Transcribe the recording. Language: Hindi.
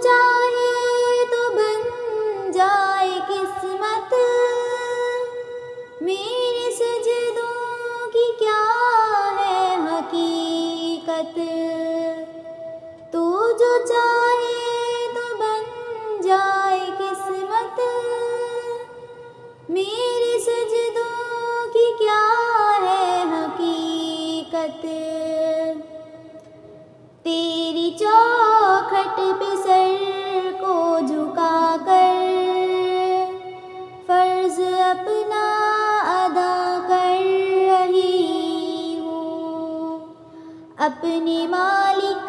चाहे तो बन जाए किस्मत, मेरे सजदों की क्या है हकीकत। तू जो चाहे तो बन जाए किस्मत, मेरे सजदों की क्या है हकीकत। तेरी चौखट पे सर को झुका कर फर्ज अपना अदा कर रही हूँ। अपने मालिक